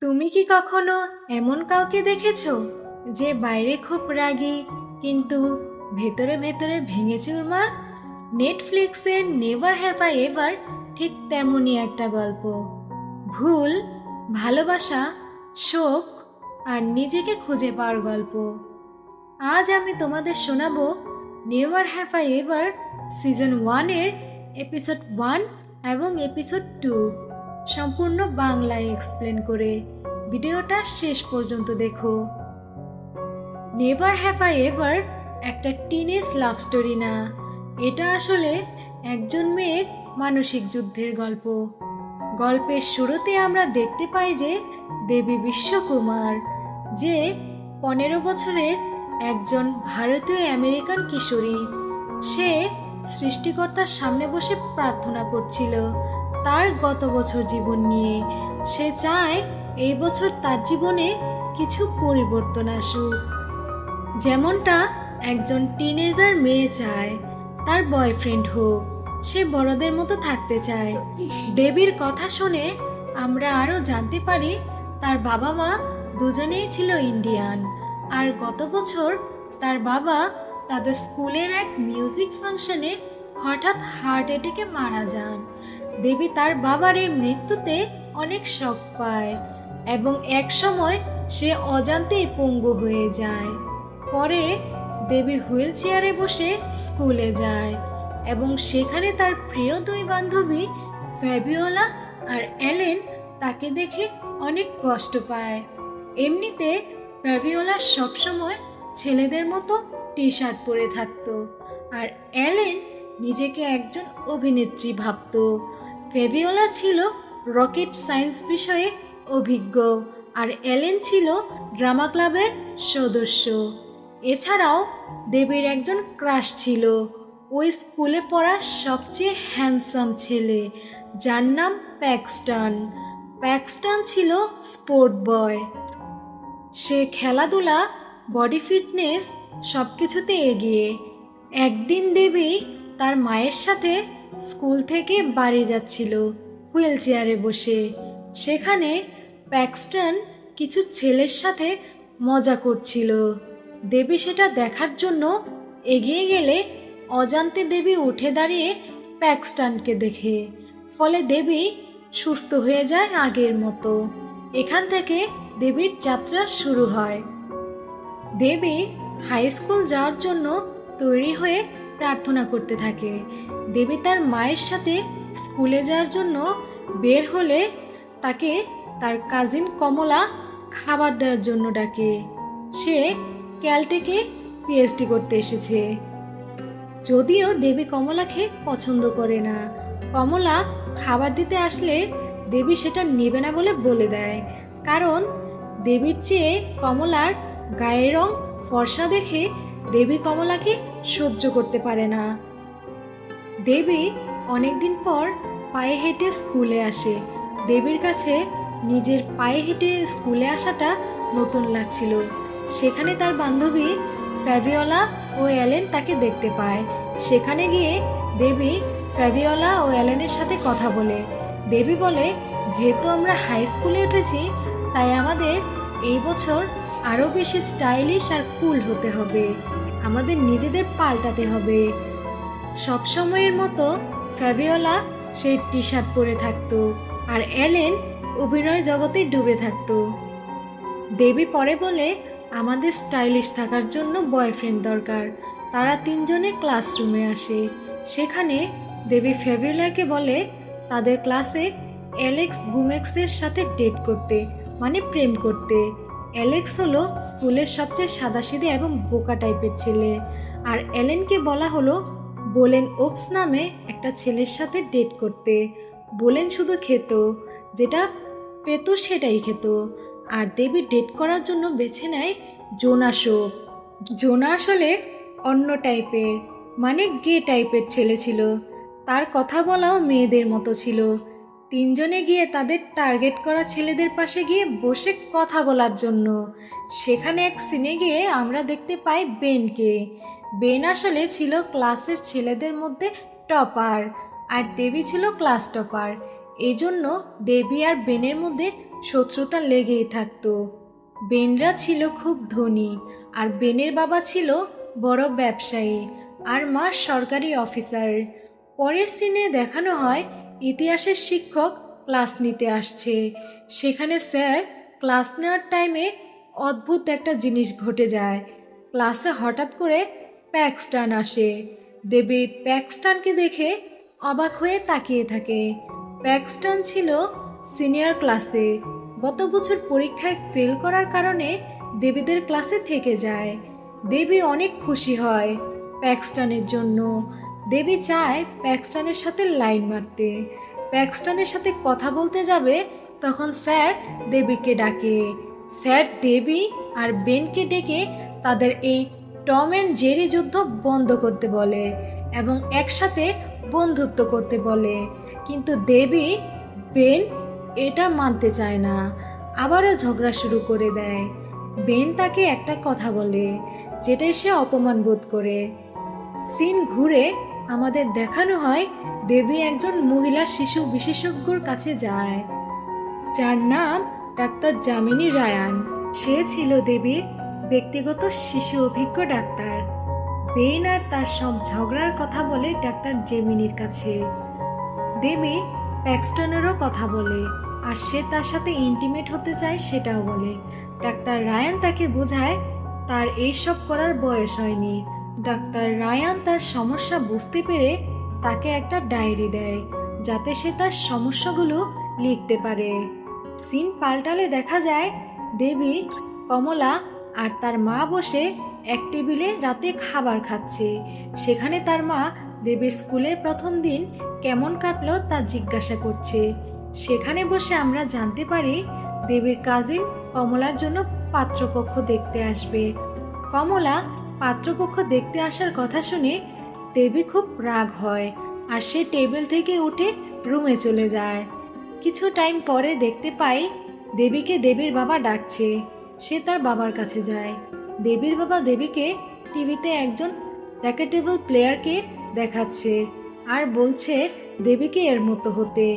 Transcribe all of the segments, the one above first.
তুমি কি কখনো এমন কাউকে দেখেছো যে বাইরে খুব রাগী কিন্তু ভেতরে ভেতরে ভেঙে চুরমার? নেটফ্লিক্সের নেভার হ্যাভ আই এভার ঠিক তেমনই একটা গল্প। ভুল, ভালোবাসা, শোক আর নিজেকে খুঁজে পাওয়ার গল্প। আজ আমি তোমাদের শোনাবো never have I ever season 1-এর এপিসোড 1 এবং এপিসোড 2 সম্পূর্ণ বাংলায় এক্সপ্লেন করে। ভিডিওটা শেষ পর্যন্ত দেখো। নেভার হ্যাভ আই এভার একটা টিনেজ লাভ স্টোরি না, এটা আসলে একজন মেয়ের মানসিক যুদ্ধের গল্প। গল্পের শুরুতে আমরা দেখতে পাই যে দেবী বিশ্বকুমার, যে 15 বছরের একজন ভারতীয় আমেরিকান কিশোরী, সে সৃষ্টিকর্তার সামনে বসে প্রার্থনা করছিল তার গত বছর জীবন নিয়ে। সে চায় এই বছর তার জীবনে কিছু পরিবর্তন আসুক, যেমনটা একজন টিনেজার মেয়ে চায় তার বয়ফ্রেন্ড হোক, সে বড়দের মতো থাকতে চায়। দেবীর কথা শুনে আমরা আরও জানতে পারি তার বাবা মা দুজনেই ছিল ইন্ডিয়ান, আর গত বছর তার বাবা তাদের স্কুলের এক মিউজিক ফাংশনে হঠাৎ হার্ট অ্যাটাকে মারা যান। দেবী তার বাবার এই মৃত্যুতে অনেক শক পায় এবং এক সময় সে অজান্তেই পঙ্গু হয়ে যায়। পরে দেবী হুইল চেয়ারে বসে স্কুলে যায় এবং সেখানে তার প্রিয় দুই বান্ধবী ফ্যাবিওলা আর অ্যালেন তাকে দেখে অনেক কষ্ট পায়। এমনিতে ফ্যাবিওলা সবসময় ছেলেদের মতো টি শার্ট পরে থাকতো, আর অ্যালেন নিজেকে একজন অভিনেত্রী ভাবত। ফ্যাবিওলা ছিল রকেট সায়েন্স বিষয়ে অভিজ্ঞ, আর অ্যালেন ছিল ড্রামা ক্লাবের সদস্য। এছাড়াও দেবীর একজন ক্রাশ ছিল, ওই স্কুলে পড়া সবচেয়ে হ্যান্ডসাম ছেলে, যার নাম প্যাক্সটন। প্যাক্সটন ছিল স্পোর্ট বয়, সে খেলাধুলা, বডি ফিটনেস সব কিছুতে এগিয়ে। একদিন দেবী তার মায়ের সাথে স্কুল থেকে বাড়ি যাচ্ছিল হুইল চেয়ারে বসে। সেখানে প্যাক্সটন কিছু ছেলের সাথে মজা করছিল। দেবী সেটা দেখার জন্য এগিয়ে গেলে অজান্তে দেবী উঠে দাঁড়িয়ে প্যাক্সটনকে দেখে, ফলে দেবী সুস্থ হয়ে যায় আগের মতো। এখান থেকে দেবীর যাত্রা শুরু হয়। দেবী হাই স্কুল যাওয়ার জন্য তৈরি হয়ে প্রার্থনা করতে থাকে। দেবী তার মায়ের সাথে স্কুলে যাওয়ার জন্য বের হলে তাকে তার কাজিন কমলা খাবার দেওয়ার জন্য ডাকে। সে ক্যালটেকে পিএইচডি করতে এসেছে। যদিও দেবী কমলাকে পছন্দ করে না, কমলা খাবার দিতে আসলে দেবী সেটা নেবে না বলে দেয়, কারণ দেবীর চেয়ে কমলার গায়ের রং ফর্সা দেখে দেবী কমলাকে সহ্য করতে পারে না। দেবী অনেকদিন পর পায়ে হেঁটে স্কুলে আসে। দেবীর কাছে নিজের পায়ে হেঁটে স্কুলে আসাটা নতুন লাগছিল। সেখানে তার বান্ধবী ফ্যাবিওলা ও অ্যালেন তাকে দেখতে পায়। সেখানে গিয়ে দেবী ফ্যাবিওলা ও অ্যালেনের সাথে কথা বলে। দেবী বলে, যেহেতু আমরা হাই স্কুলে উঠেছি তাই আমাদের এই বছর আরও বেশি স্টাইলিশ আর কুল হতে হবে, আমাদের নিজেদের পাল্টাতে হবে। সবসময়ের মতো ফ্যাবিওলা সেই টি শার্ট পরে থাকতো, আর অ্যালেন অভিনয় জগতে ডুবে থাকতো। দেবী পরে বলে, আমাদের স্টাইলিশ থাকার জন্য বয়ফ্রেন্ড দরকার। তারা তিনজনে ক্লাসরুমে আসে। সেখানে দেবী ফ্যাবিওলাকে বলে তাদের ক্লাসে অ্যালেক্স গুমেক্সের সাথে ডেট করতে, মানে প্রেম করতে। অ্যালেক্স হলো স্কুলের সবচেয়ে সাদাসিধে এবং বোকা টাইপের ছেলে, আর অ্যালেনকে বলা হলো বোলেন ওকস নামে একটা ছেলের সাথে ডেট করতে। বোলেন শুধু খেত, যেটা পেত সেটাই খেত। আর দেবী ডেট করার জন্য বেছে নেয় জোনাসও। জোনা আসলে অন্য টাইপের, মানে গে টাইপের ছেলে ছিল। তার কথা বলাও মেয়েদের মতো ছিল। তিনজনে গিয়ে তাদের টার্গেট করা ছেলেদের পাশে গিয়ে বসে কথা বলার জন্য। সেখানে এক সিনে গিয়ে আমরা দেখতে পাই বেনকে। বেন আসলে ছিল ক্লাসের ছেলেদের মধ্যে টপার, আর দেবী ছিল ক্লাস টপার। এই জন্য দেবী আর বেনের মধ্যে শত্রুতা লেগেই থাকতো। বেনরা ছিল খুব ধনী, আর বেনের বাবা ছিল বড় ব্যবসায়ী, আর মা সরকারি অফিসার। পরের সিনে দেখানো হয় ইতিহাসের শিক্ষক ক্লাস নিতে আসছে। সেখানে স্যার ক্লাস নেওয়ার টাইমে অদ্ভুত একটা জিনিস ঘটে যায়। ক্লাসে হঠাৎ করে প্যাক্সটান আসে। দেবী প্যাক্সটানকে দেখে অবাক হয়ে তাকিয়ে থাকে। প্যাক্সটন ছিল সিনিয়র ক্লাসে। গত বছর পরীক্ষায় ফেল করার কারণে দেবীদের ক্লাসে থেকে যায়। দেবী অনেক খুশি হয় প্যাক্সটনের জন্য। দেবী চায় প্যাক্সটনের সাথে লাইন মারতে। প্যাক্সটনের সাথে কথা বলতে যাবে, তখন স্যার দেবীকে ডাকে। স্যার দেবী আর বেনকে ডেকে তাদের এই টম অ্যান্ড জেরি যুদ্ধ বন্ধ করতে বলে এবং একসাথে বন্ধুত্ব করতে বলে। কিন্তু দেবী বেন এটা মানতে চায় না, আবারও ঝগড়া শুরু করে দেয়। বেন তাকে একটা কথা বলে, যেটাই সে অপমান বোধ করে। সিন ঘুরে আমাদের দেখানো হয় দেবী একজন মহিলা শিশু বিশেষজ্ঞর কাছে যায়, যার নাম ডাক্তার যামিনী রায়ান। সে ছিল দেবীর ব্যক্তিগত শিশু অভিজ্ঞ ডাক্তার। বেন আর তার সব ঝগড়ার কথা বলে ডাক্তার জেমিনির কাছে। দেবী প্যাক্সটনেরও কথা বলে, আর সে তার সাথে ইন্টিমেট হতে চায় সেটাও বলে। ডাক্তার রায়ান তাকে বোঝায় তার এইসব করার বয়স হয়নি। ডাক্তার রায়ান তার সমস্যা বুঝতে পেরে তাকে একটা ডায়েরি দেয়, যাতে সে তার সমস্যাগুলো লিখতে পারে। সিন পাল্টালে দেখা যায় দেবী, কমলা আর তার মা বসে এক টেবিলে রাতে খাবার খাচ্ছে। সেখানে তার মা দেবীর স্কুলের প্রথম দিন কেমন কাটলো তা জিজ্ঞাসা করছে। সেখানে বসে আমরা জানতে পারি দেবীর কাজিন কমলার জন্য পাত্রপক্ষ দেখতে আসবে। কমলা পাত্রপক্ষ দেখতে আসার কথা শুনে দেবী খুব রাগ হয়, আর সে টেবিল থেকে উঠে রুমে চলে যায়। কিছু টাইম পরে দেখতে পাই দেবীকে দেবীর বাবা ডাকছে। সে তার বাবার কাছে যায়। দেবীর বাবা দেবীকে টিভিতে একজন র্যাকেটেবল প্লেয়ারকে দেখাচ্ছে, আর বলছে দেবীকে এর মতো হতে।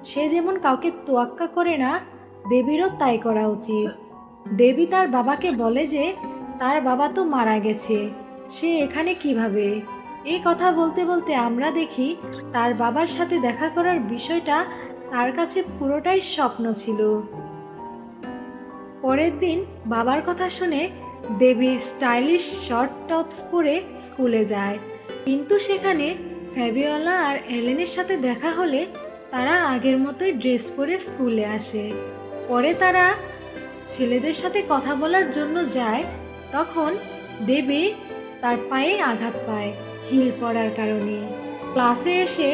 সে যেমন কাউকে তোয়াক্কা করে না, দেবীরও তাই করা উচিত। দেবী তার বাবাকে বলে যে তার বাবা তো মারা গেছে, সে এখানে কিভাবে। এই কথা বলতে বলতে আমরা দেখি তার বাবার সাথে দেখা করার বিষয়টা তার কাছে পুরোটাই স্বপ্ন ছিল। পরের দিন বাবার কথা শুনে দেবী স্টাইলিশ শর্ট টপস পরে স্কুলে যায়। কিন্তু সেখানে ফ্যাবিওলা আর এলেনের সাথে দেখা হলে তারা আগের মতোই ড্রেস পরে স্কুলে আসে। পরে তারা ছেলেদের সাথে কথা বলার জন্য যায়। তখন দেবী তার পায়ে আঘাত পায় হিল পরার কারণে। ক্লাসে এসে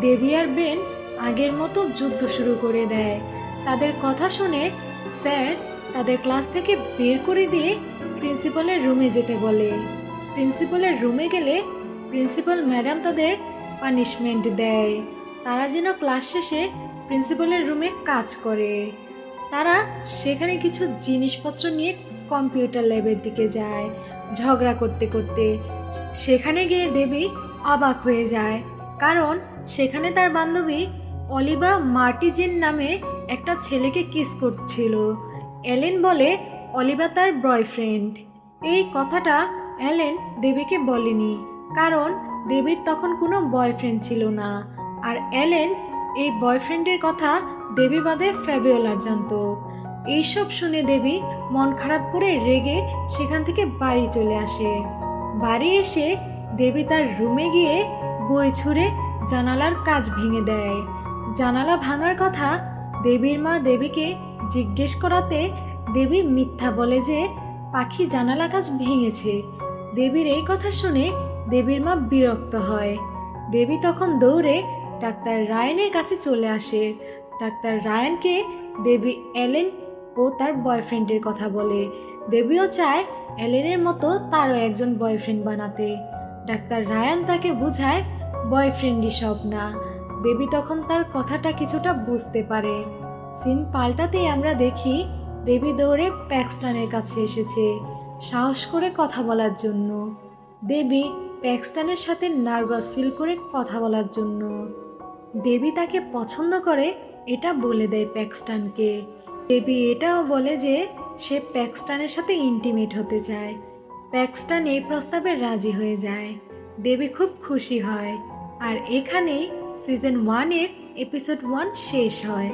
দেবী আর বেন আগের মতো যুদ্ধ শুরু করে দেয়। তাদের কথা শুনে স্যার তাদের ক্লাস থেকে বের করে দিয়ে প্রিন্সিপালের রুমে যেতে বলে। প্রিন্সিপালের রুমে গেলে প্রিন্সিপাল ম্যাডাম তাদের পানিশমেন্ট দেয়। তারা যেন ক্লাস শেষে প্রিন্সিপালের রুমে কাজ করে। তারা সেখানে কিছু জিনিসপত্র নিয়ে কম্পিউটার ল্যাবের দিকে যায় ঝগড়া করতে করতে। সেখানে গিয়ে দেবী অবাক হয়ে যায়, কারণ সেখানে তার বান্ধবী অলিভা মার্টিজেন নামে একটা ছেলেকে কিস করছিল। এলেন বলে অলিভা তার বয়ফ্রেন্ড। এই কথাটা এলেন দেবীকে বলেনি, কারণ দেবীর তখন কোনো বয়ফ্রেন্ড ছিল না। আর এলেন এই বয়ফ্রেন্ডের কথা দেবী বাদে ফ্যাবিওলার জানতো। এইসব শুনে দেবী মন খারাপ করে রেগে সেখান থেকে বাড়ি চলে আসে। বাড়ি এসে দেবী তার রুমে গিয়ে বই ছুঁড়ে জানালার কাঁচ ভেঙে দেয়। জানালা ভাঙার কথা দেবীর মা দেবীকে জিজ্ঞেস করাতে দেবী মিথ্যা বলে যে পাখি জানালা কাঁচ ভেঙেছে। দেবীর এই কথা শুনে দেবীর মা বিরক্ত হয়। দেবী তখন দৌড়ে ডাক্তার রায়ানের কাছে চলে আসে। ডাক্তার রায়ানকে দেবী এলেন ও তার বয়ফ্রেন্ডের কথা বলে। দেবীও চায় এলেনের মতো তারও একজন বয়ফ্রেন্ড বানাতে। ডাক্তার রায়ান তাকে বুঝায় বয়ফ্রেন্ডই সব না। দেবী তখন তার কথাটা কিছুটা বুঝতে পারে। সিন পাল্টাতেই আমরা দেখি দেবী দৌড়ে প্যাক্সটনের কাছে এসেছে সাহস করে কথা বলার জন্য। দেবী প্যাক্সটনের সাথে নার্ভাস ফিল করে কথা বলার জন্য। দেবী তাকে পছন্দ করে এটা বলে দেয় প্যাক্সটনকে। দেবী এটাও বলে যে সে প্যাক্সটানের সাথে ইন্টিমেট হতে চায়। প্যাক্সটান এই প্রস্তাবে রাজি হয়ে যায়। দেবী খুব খুশি হয়। আর এখানেই সিজন 1-এর এপিসোড 1 শেষ হয়।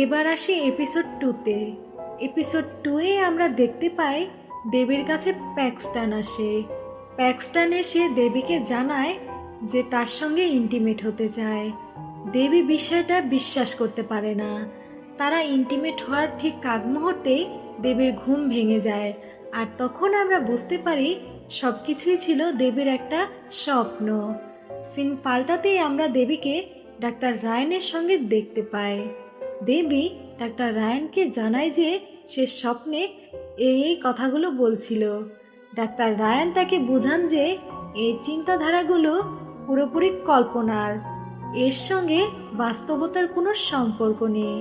এবার আসি এপিসোড 2-তে। এপিসোড 2-এ আমরা দেখতে পাই দেবীর কাছে প্যাক্সটান আসে। প্যাক্সটান এসে দেবীকে জানায় যে তার সঙ্গে ইন্টিমেট হতে চায়। দেবী বিষয়টা বিশ্বাস করতে পারে না। তারা ইন্টিমেট হওয়ার ঠিক আগ মুহূর্তেই দেবীর ঘুম ভেঙে যায়। আর তখন আমরা বুঝতে পারি সব কিছুই ছিল দেবীর একটা স্বপ্ন। সিন পাল্টাতেই আমরা দেবীকে ডাক্তার রায়ানের সঙ্গে দেখতে পাই। দেবী ডাক্তার রায়ানকে জানায় যে সে স্বপ্নে এই কথাগুলো বলছিল। ডাক্তার রায়ান তাকে বোঝান যে এই চিন্তাধারাগুলো পুরোপুরি কল্পনার, এর সঙ্গে বাস্তবতার কোনো সম্পর্ক নেই।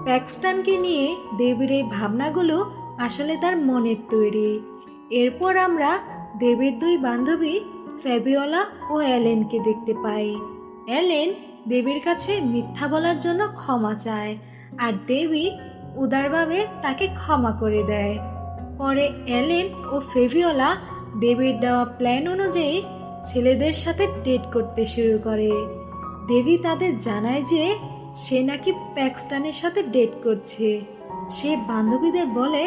প্যাক্সটানকে নিয়ে দেবীর এই ভাবনাগুলো আসলে তার মনের তৈরি। এরপর আমরা দেবীর দুই বান্ধবী ফ্যাবিওলা ও অ্যালেনকে দেখতে পাই। অ্যালেন দেবীর কাছে মিথ্যা বলার জন্য ক্ষমা চায়, আর দেবী উদারভাবে তাকে ক্ষমা করে দেয়। পরে অ্যালেন ও ফেভিওলা দেবীর দেওয়া প্ল্যান অনুযায়ী ছেলেদের সাথে ডেট করতে শুরু করে। দেবী তাদের জানায় যে সে নাকি প্যাক্সটানের সাথে ডেট করছে। সে বান্ধবীদের বলে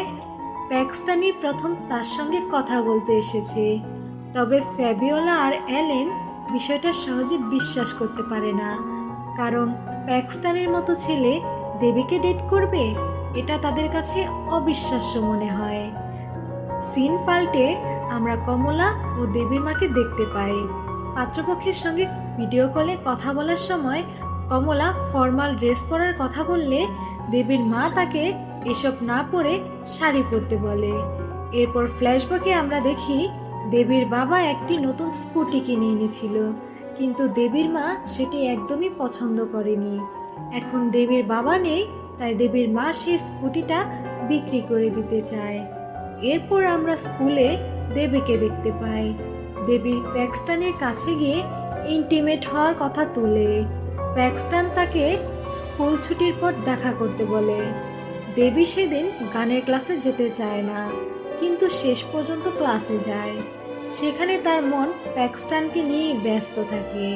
প্যাক্সটানই প্রথম তার সঙ্গে কথা বলতে এসেছে। তবে ফ্যাবিওলা আর অ্যালেন বিষয়টা সহজে বিশ্বাস করতে পারে না, কারণ প্যাক্সটানের মতো ছেলে দেবীকে ডেট করবে এটা তাদের কাছে অবিশ্বাস্য মনে হয়। সিন পাল্টে আমরা কমলা ও দেবীর মাকে দেখতে পাই। পাত্রপক্ষের সঙ্গে ভিডিও কলে কথা বলার সময় কমলা ফর্মাল ড্রেস পরার কথা বললে দেবীর মা তাকে এসব না পরে শাড়ি পরতে বলে। এরপর ফ্ল্যাশব্যাকে আমরা দেখি দেবীর বাবা একটি নতুন স্কুটি কিনে এনেছিল, কিন্তু দেবীর মা সেটি একদমই পছন্দ করেনি। এখন দেবীর বাবা নেই, তাই দেবীর মা সেই স্কুটিটা বিক্রি করে দিতে চায়। এরপর আমরা স্কুলে দেবীকে দেখতে পাই। দেবী প্যাক্সটানের কাছে গিয়ে ইন্টিমেট হওয়ার কথা তুলে। প্যাক্সটান তাকে স্কুল ছুটির পর দেখা করতে বলে। দেবী সেদিন গানের ক্লাসে যেতে চায় না, কিন্তু শেষ পর্যন্ত ক্লাসে যায়। সেখানে তার মন প্যাক্সটানকে নিয়ে ব্যস্ত থাকে।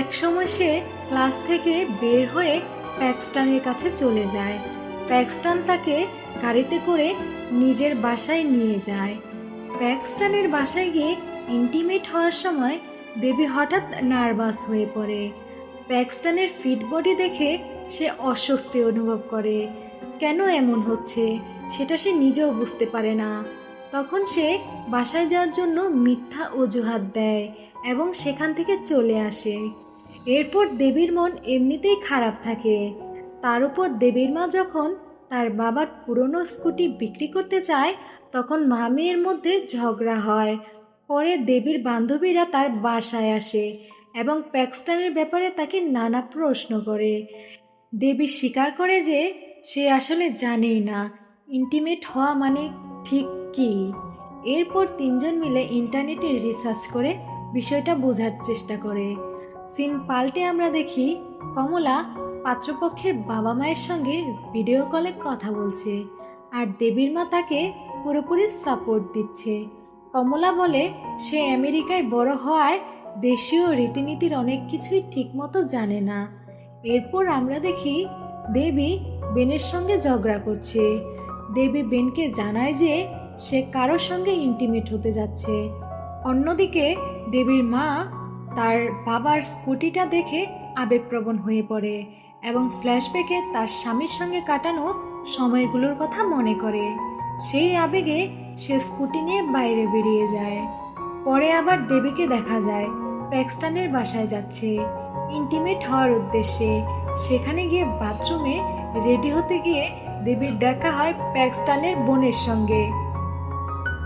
একসময় সে ক্লাস থেকে বের হয়ে প্যাক্সটানের কাছে চলে যায়। প্যাক্সটান তাকে গাড়িতে করে নিজের বাসায় নিয়ে যায়। প্যাক্সটানের বাসায় গিয়ে ইন্টিমেট হওয়ার সময় দেবী হঠাৎ নার্ভাস হয়ে পড়ে। প্যাক্সটানের ফিট বডি দেখে সে অস্বস্তি অনুভব করে। কেন এমন হচ্ছে সেটা সে নিজেও বুঝতে পারে না। তখন সে বাসায় যাওয়ার জন্য মিথ্যা অজুহাত দেয় এবং সেখান থেকে চলে আসে। এরপর দেবীর মন এমনিতেই খারাপ থাকে। তার উপর দেবীর মা যখন তার বাবার পুরনো স্কুটি বিক্রি করতে চায়, তখন মা মেয়ের মধ্যে ঝগড়া হয়। পরে দেবীর বান্ধবীরা তার বাসায় আসে এবং প্যাক্সটানের ব্যাপারে তাকে নানা প্রশ্ন করে। দেবী স্বীকার করে যে সে আসলে জানেই না ইন্টিমেট হওয়া মানে ঠিক কী। এরপর তিনজন মিলে ইন্টারনেটে রিসার্চ করে বিষয়টা বোঝার চেষ্টা করে। সিন পাল্টে আমরা দেখি কমলা পাত্রপক্ষের বাবা মায়ের সঙ্গে ভিডিও কলে কথা বলছে, আর দেবীর মা তাকে পুরোপুরি সাপোর্ট দিচ্ছে। কমলা বলে সে আমেরিকায় বড় হওয়ায় দেশীয় রীতিনীতির অনেক কিছুই ঠিকমতো জানে না। এরপর আমরা দেখি দেবী বেনের সঙ্গে ঝগড়া করছে। দেবী বেনকে জানায় যে সে কারোর সঙ্গে ইন্টিমেট হতে যাচ্ছে। অন্যদিকে দেবীর মা তার বাবার স্কুটিটা দেখে আবেগপ্রবণ হয়ে পড়ে এবং ফ্ল্যাশব্যাকে তার স্বামীর সঙ্গে কাটানো সময়গুলোর কথা মনে করে। সেই আবেগে সে স্কুটি নিয়ে বাইরে বেরিয়ে যায়। পরে আবার দেবীকে দেখা যায় প্যাক্সটানের বাসায় যাচ্ছে ইন্টিমেট হওয়ার উদ্দেশ্যে। সেখানে গিয়ে বাথরুমে রেডি হতে গিয়ে দেবীর দেখা হয় প্যাক্সটানের বোনের সঙ্গে।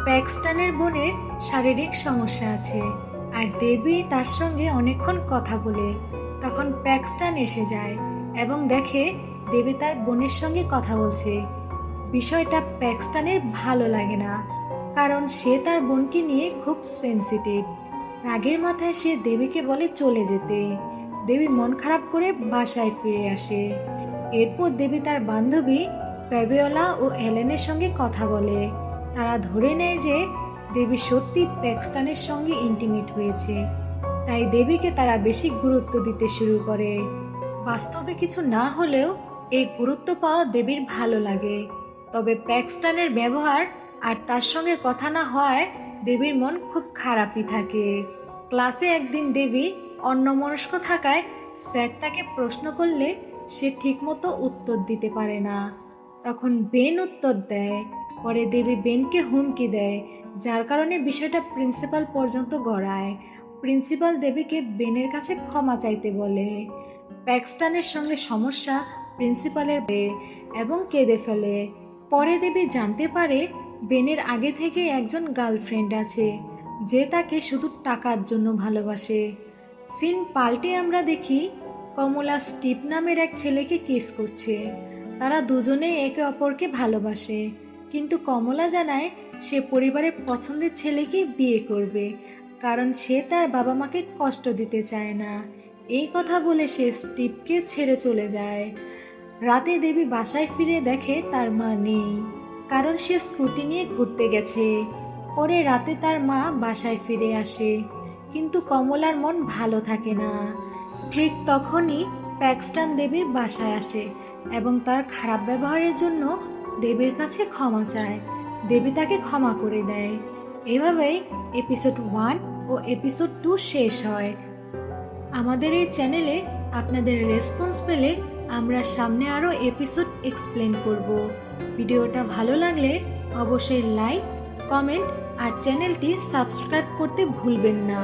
প্যাক্সটানের বোনের শারীরিক সমস্যা আছে, আর দেবী তার সঙ্গে অনেকক্ষণ কথা বলে। তখন প্যাক্সটান এসে যায় এবং দেখে দেবী তার বোনের সঙ্গে কথা বলছে। বিষয়টা প্যাক্সটানের ভালো লাগে না, কারণ সে তার বোনকে নিয়ে খুব সেন্সিটিভ। রাগের মাথায় সে দেবীকে বলে চলে যেতে। দেবী মন খারাপ করে বাসায় ফিরে আসে। এরপর দেবী তার বান্ধবী ফ্যাবিওলা ও এলেনের সঙ্গে কথা বলে। তারা ধরে নেয় যে দেবী সত্যি প্যাক্সটনের সঙ্গে ইন্টিমেট হয়েছে, তাই দেবীকে তারা বেশি গুরুত্ব দিতে শুরু করে। বাস্তবে কিছু না হলেও এই গুরুত্ব পাওয়া দেবীর ভালো লাগে। তবে প্যাক্সটনের ব্যবহার আর তার সঙ্গে কথা না হওয়ায় দেবীর মন খুব খারাপই থাকে। ক্লাসে একদিন দেবী অন্যমনস্ক থাকায় স্যার তাকে প্রশ্ন করলে সে ঠিকমতো উত্তর দিতে পারে না। তখন বেন উত্তর দেয়। পরে দেবী বেনকে হুমকি দেয়, যার কারণে বিষয়টা প্রিন্সিপাল পর্যন্ত গড়ায়। প্রিন্সিপাল দেবীকে বেনের কাছে ক্ষমা চাইতে বলে। প্যাক্সটনের সঙ্গে সমস্যা প্রিন্সিপালের এবং কেঁদে ফেলে। পরে দেবী জানতে পারে বেনের আগে থেকে একজন গার্লফ্রেন্ড আছে, যে তাকে শুধু টাকার জন্য ভালোবাসে। সিন পাল্টে আমরা দেখি কমলা স্টিভ নামের এক ছেলেকে কিস করছে। তারা দুজনেই একে অপরকে ভালোবাসে, কিন্তু কমলা জানায় সে পরিবারের পছন্দের ছেলেকে বিয়ে করবে, কারণ সে তার বাবা মাকে কষ্ট দিতে চায় না। এই কথা বলে সে স্টিভকে ছেড়ে চলে যায়। রাতে দেবী বাসায় ফিরে দেখে তার মা নেই, কারণ সে স্কুটি নিয়ে ঘুরতে গেছে। পরে রাতে তার মা বাসায় ফিরে আসে, কিন্তু কমলার মন ভালো থাকে না। ঠিক তখনই প্যাক্সটন দেবীর বাসায় আসে এবং তার খারাপ ব্যবহারের জন্য দেবীর কাছে ক্ষমা চায়। দেবী তাকে ক্ষমা করে দেয়। এভাবেই এপিসোড 1 ও এপিসোড 2 শেষ হয়। আমাদের এই চ্যানেলে আপনাদের রেসপন্স পেলে আমরা সামনে আরও এপিসোড এক্সপ্লেন করব। ভিডিওটা ভালো লাগলে অবশ্যই লাইক, কমেন্ট আর চ্যানেলটি সাবস্ক্রাইব করতে ভুলবেন না।